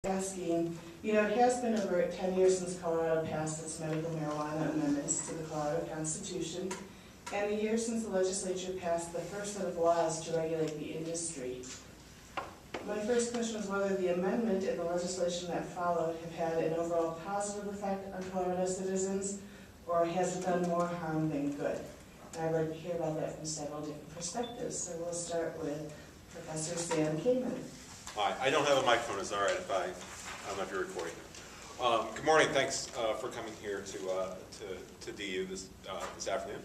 asking, it has been over 10 years since Colorado passed its medical marijuana amendments to the Colorado Constitution, and a year since the legislature passed the first set of laws to regulate the industry. My first question is whether the amendment and the legislation that followed have had an overall positive effect on Colorado citizens, or has it done more harm than good? And I'd like to hear about that from several different perspectives. So we'll start with Professor Sam Kamin. Hi, I don't have a microphone. Is it all right if I don't know if you're recording. Good morning. Thanks for coming here to DU this afternoon.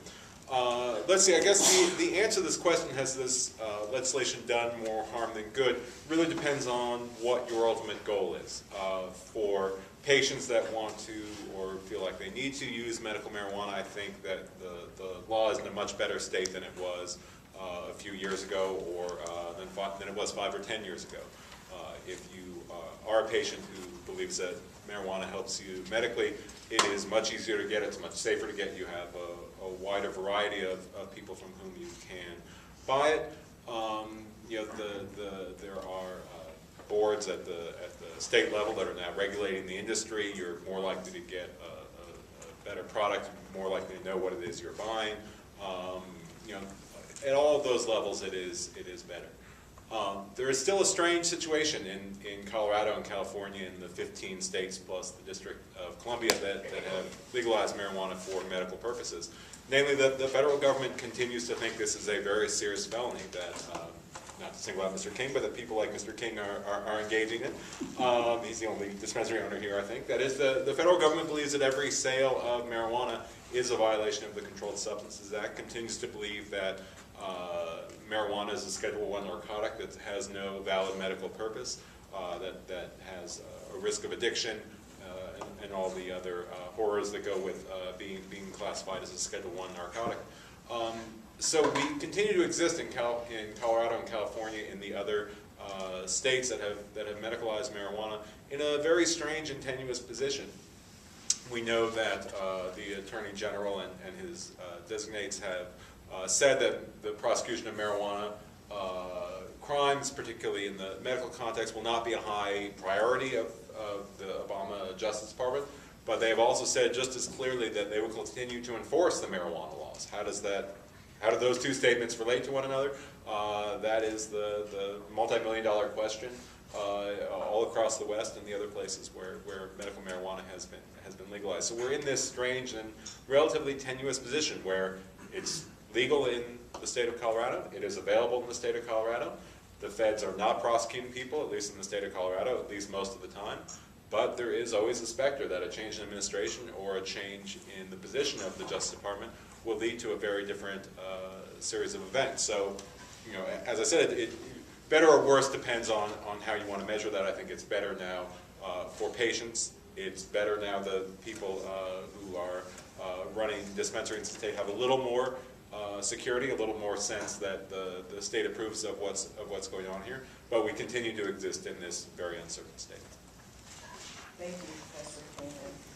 Let's see. I guess the answer to this question, has this legislation done more harm than good, really depends on what your ultimate goal is. For patients that want to or feel like they need to use medical marijuana, I think that the law is in a much better state than it was a few years ago, or than it was 5 or 10 years ago. If you are a patient who believes that marijuana helps you medically, it is much easier to get. It's much safer to get. You have a wider variety of people from whom you can buy it. There are boards at the state level that are now regulating the industry. You're more likely to get a better product, more likely to know what it is you're buying. At all of those levels, it is better. There is still a strange situation in Colorado and California, and the 15 states plus the District of Columbia that have legalized marijuana for medical purposes. Namely, the federal government continues to think this is a very serious felony that, not to single out Mr. King, but that people like Mr. King are engaging in. He's the only dispensary owner here, I think. That is, the federal government believes that every sale of marijuana is a violation of the Controlled Substances Act, continues to believe that marijuana is a Schedule I narcotic that has no valid medical purpose, that has a risk of addiction, and all the other horrors that go with being classified as a Schedule I narcotic. So we continue to exist in Colorado and California, in the other states that have medicalized marijuana, in a very strange and tenuous position. We know that the Attorney General and his designates have said that the prosecution of marijuana crimes, particularly in the medical context, will not be a high priority of the Obama Justice Department, but they have also said just as clearly that they will continue to enforce the marijuana laws. How do those two statements relate to one another? That is the multi-million-dollar question all across the West and the other places where medical marijuana has been legalized. So we're in this strange and relatively tenuous position where it's legal in the state of Colorado, it is available in the state of Colorado. The feds are not prosecuting people, at least in the state of Colorado, at least most of the time. But there is always a specter that a change in administration or a change in the position of the Justice Department will lead to a very different series of events. So, as I said, it better or worse depends on how you want to measure that. I think it's better now for patients. It's better now that people who are running dispensaries in the state have a little more security, a little more sense that the state approves of what's going on here. But we continue to exist in this very uncertain state. Thank you, Professor Kamin.